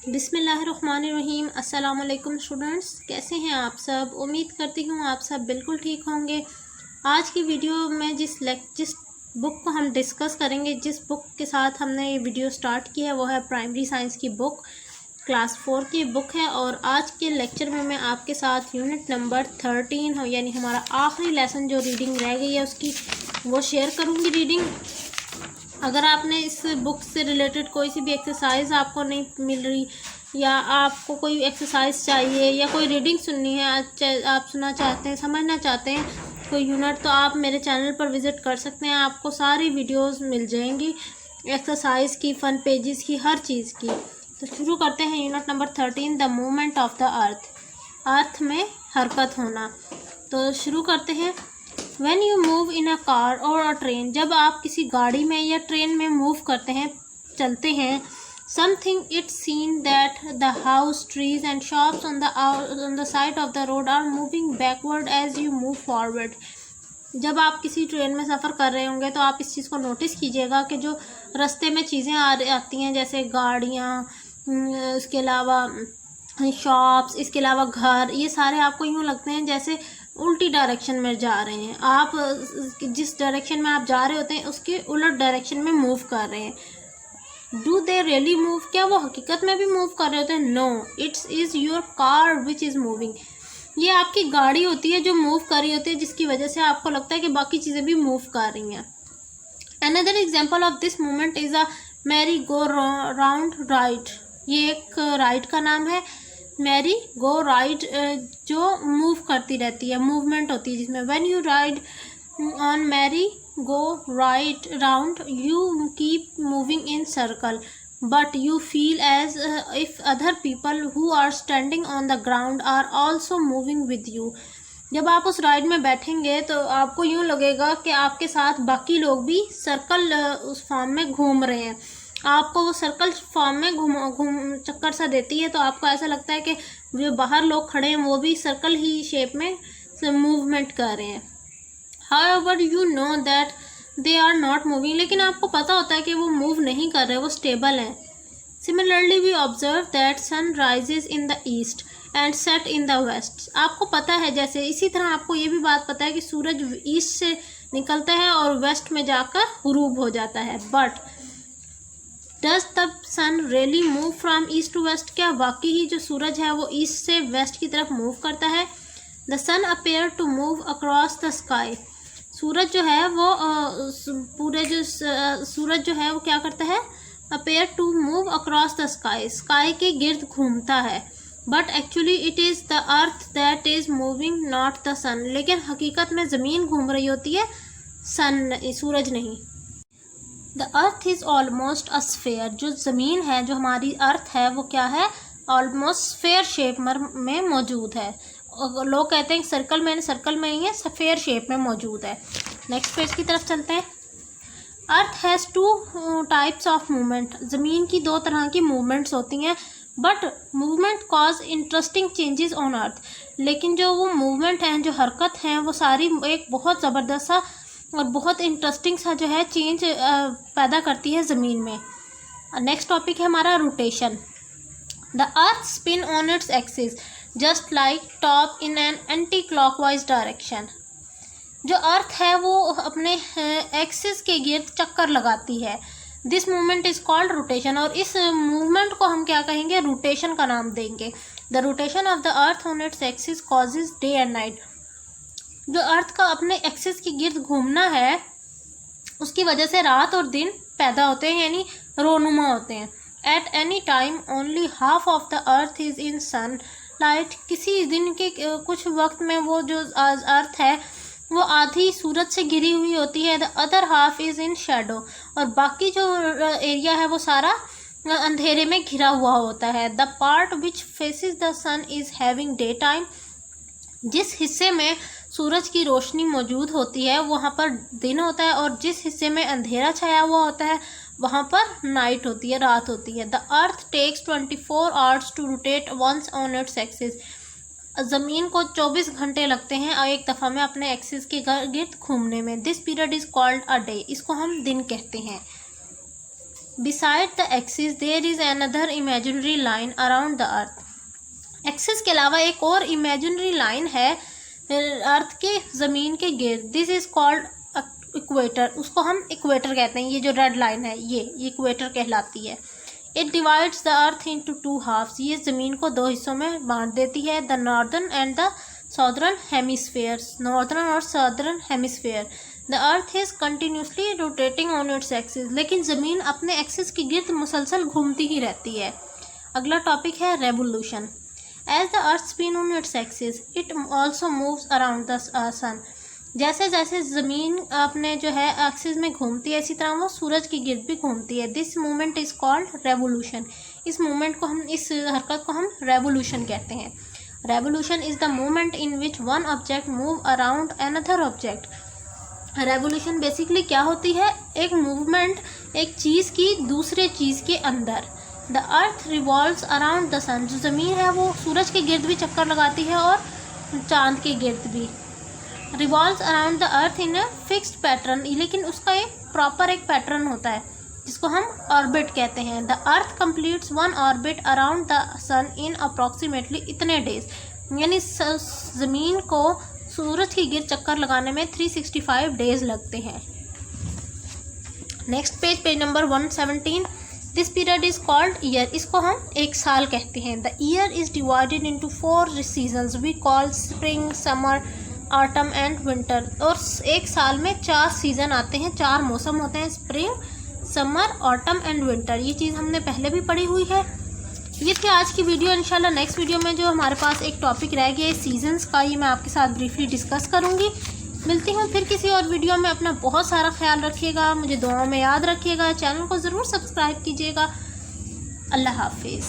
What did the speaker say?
बिस्मिल्लाहिर्रहमानिर्रहीम। अस्सलाम वालेकुम स्टूडेंट्स, कैसे हैं आप सब। उम्मीद करती हूँ आप सब बिल्कुल ठीक होंगे। आज की वीडियो में जिस बुक को हम डिस्कस करेंगे, जिस बुक के साथ हमने ये वीडियो स्टार्ट किया है, वो है प्राइमरी साइंस की बुक, क्लास 4 की बुक है। और आज के लेक्चर में मैं आपके साथ यूनिट नंबर 13 हो, यानी हमारा आखिरी लेसन जो रीडिंग रह गई है उसकी वो शेयर करूँगी रीडिंग। अगर आपने इस बुक से रिलेटेड कोई सी भी एक्सरसाइज आपको नहीं मिल रही, या आपको कोई एक्सरसाइज चाहिए, या कोई रीडिंग सुननी है, आप सुनना चाहते हैं, समझना चाहते हैं कोई यूनिट, तो आप मेरे चैनल पर विज़िट कर सकते हैं। आपको सारी वीडियोस मिल जाएंगी, एक्सरसाइज की, फन पेजेस की, हर चीज़ की। तो शुरू करते हैं unit number 13, the movement of the earth, earth में हरकत होना। तो शुरू करते हैं। When you move in a car or a train, जब आप किसी गाड़ी में या ट्रेन में मूव करते हैं, चलते हैं, something it's seen that the house, trees and shops on the side of the road are moving backward as you move forward. जब आप किसी ट्रेन में सफ़र कर रहे होंगे तो आप इस चीज़ को नोटिस कीजिएगा कि जो रास्ते में चीज़ें आती हैं, जैसे गाड़ियाँ, इसके अलावा शॉप्स, इसके अलावा घर, ये सारे आपको यूँ लगते हैं जैसे उल्टी डायरेक्शन में जा रहे हैं। आप जिस डायरेक्शन में आप जा रहे होते हैं उसके उलट डायरेक्शन में मूव कर रहे हैं। डू दे रियली मूव, क्या वो हकीकत में भी मूव कर रहे होते हैं? No, it's is your car which is moving. ये आपकी गाड़ी होती है जो मूव कर रही होती है, जिसकी वजह से आपको लगता है कि बाकी चीज़ें भी मूव कर रही हैं। Another example of this movement is a merry go round ride. ये एक राइड का नाम है, मैरी गो राइड, जो मूव करती रहती है, मूवमेंट होती है जिसमें। When you ride on merry go ride round you keep moving in circle but you feel as if other people who are standing on the ground are also moving with you. जब आप उस ride में बैठेंगे तो आपको यूँ लगेगा कि आपके साथ बाकी लोग भी सर्कल उस फॉर्म में घूम रहे हैं। आपको वो सर्कल फॉर्म में घूम चक्कर सा देती है, तो आपको ऐसा लगता है कि जो बाहर लोग खड़े हैं वो भी सर्कल ही शेप में मूवमेंट कर रहे हैं। However you know that they are not moving, लेकिन आपको पता होता है कि वो मूव नहीं कर रहे, वो स्टेबल हैं। Similarly we observe that sun rises in the east and set in the west. आपको पता है, जैसे इसी तरह आपको ये भी बात पता है कि सूरज ईस्ट से निकलता है और वेस्ट में जाकर गुरूब हो जाता है। But does the sun really move from east to west, क्या वाकई ही जो सूरज है वो ईस्ट से वेस्ट की तरफ मूव करता है? The sun appear to move across the sky. सूरज जो है वो सूरज जो है वो क्या करता है? Appear to move across the sky, sky के गिर्द घूमता है। But actually it is the earth that is moving, not the sun. लेकिन हकीकत में ज़मीन घूम रही होती है, सूरज नहीं। The earth is almost a sphere, जो ज़मीन है, जो हमारी अर्थ है, वो क्या है? ऑलमोस्ट स्फेयर शेप में मौजूद है। लोग कहते हैं सर्कल में ही है, स्फेयर शेप में मौजूद है। नेक्स्ट पेज की तरफ चलते हैं। अर्थ has two types of movement, ज़मीन की दो तरह की मूवमेंट्स होती हैं। But movement cause interesting changes on earth, लेकिन जो वो मूवमेंट हैं, जो हरकत हैं, वो सारी एक बहुत ज़बरदस्त सा और बहुत इंटरेस्टिंग सा जो है चेंज पैदा करती है ज़मीन में। नेक्स्ट टॉपिक है हमारा rotation. The earth spin on its axis just like top in an anti clockwise direction. जो अर्थ है वो अपने एक्सिस के गिर्द चक्कर लगाती है। This movement is called rotation, और इस मूवमेंट को हम क्या कहेंगे? रोटेशन का नाम देंगे। The rotation of the earth on its axis causes day and night. जो अर्थ का अपने एक्सिस के गिर्द घूमना है, उसकी वजह से रात और दिन पैदा होते हैं, यानी रोनुमा होते हैं। At any time only half of the earth is in sun light. किसी दिन के कुछ वक्त में वो जो अर्थ है वो आधी सूरज से घिरी हुई होती है। The other half is in shadow, और बाकी जो एरिया है वो सारा अंधेरे में घिरा हुआ होता है। The part which faces the sun is having day time. जिस हिस्से में सूरज की रोशनी मौजूद होती है वहाँ पर दिन होता है, और जिस हिस्से में अंधेरा छाया हुआ होता है वहाँ पर नाइट होती है, रात होती है। The earth takes 24 hours to rotate once on its axis. ज़मीन को 24 घंटे लगते हैं और एक दफ़ा में अपने एक्सिस के गिर्द घूमने में। This period is called a day, इसको हम दिन कहते हैं। Beside the axis there is another imaginary line around the earth. Axis के अलावा एक और इमेजिनरी लाइन है अर्थ के ज़मीन के गिर्द. This is called equator. उसको हम इक्वेटर कहते हैं. ये जो रेड लाइन है ये इक्वेटर कहलाती है. It divides the earth into 2 halves. ये ज़मीन को 2 हिस्सों में बांट देती है. The northern and the southern hemispheres. Northern और southern hemisphere. The earth is continuously rotating on its axis. लेकिन ज़मीन अपने एक्सिस के गिर्द मुसलसल घूमती ही रहती है. अगला टॉपिक है revolution. As the earth spin on its axis, it also moves around the sun. जैसे जैसे ज़मीन अपने जो है एक्सिस में घूमती है इसी तरह वो सूरज के गिर्द भी घूमती है. This movement is called revolution. इस मूवमेंट को हम इस हरकत को हम रेवोल्यूशन कहते हैं. Revolution is the movement in which one object move around another object. Revolution basically क्या होती है? एक मूवमेंट एक चीज़ की दूसरे चीज़ के अंदर. The earth revolves around the sun. जो ज़मीन है वो सूरज के गिर्द भी चक्कर लगाती है और चांद के गिर्द भी. Revolves around the earth in a fixed pattern. लेकिन उसका एक प्रॉपर एक पैटर्न होता है जिसको हम ऑर्बिट कहते हैं. The earth completes one orbit around the sun in approximately इतने डेज. यानी ज़मीन को सूरज के गिर्द चक्कर लगाने में 365 डेज लगते हैं. Next page number 117. This period is called year. इसको हम एक साल कहते हैं. The year is divided into 4 seasons. We call spring, summer, autumn and winter. और एक साल में 4 सीज़न आते हैं, 4 मौसम होते हैं. Spring, summer, autumn and winter. ये चीज़ हमने पहले भी पढ़ी हुई है. ये थी आज की वीडियो. इंशाल्लाह नेक्स्ट वीडियो में जो हमारे पास एक टॉपिक रह गया है सीजन्स का, ये मैं आपके साथ ब्रीफली डिस्कस करूँगी. मिलती हूँ फिर किसी और वीडियो में. अपना बहुत सारा ख्याल रखिएगा. मुझे दुआओं में याद रखिएगा. चैनल को ज़रूर सब्सक्राइब कीजिएगा. अल्लाह हाफिज़.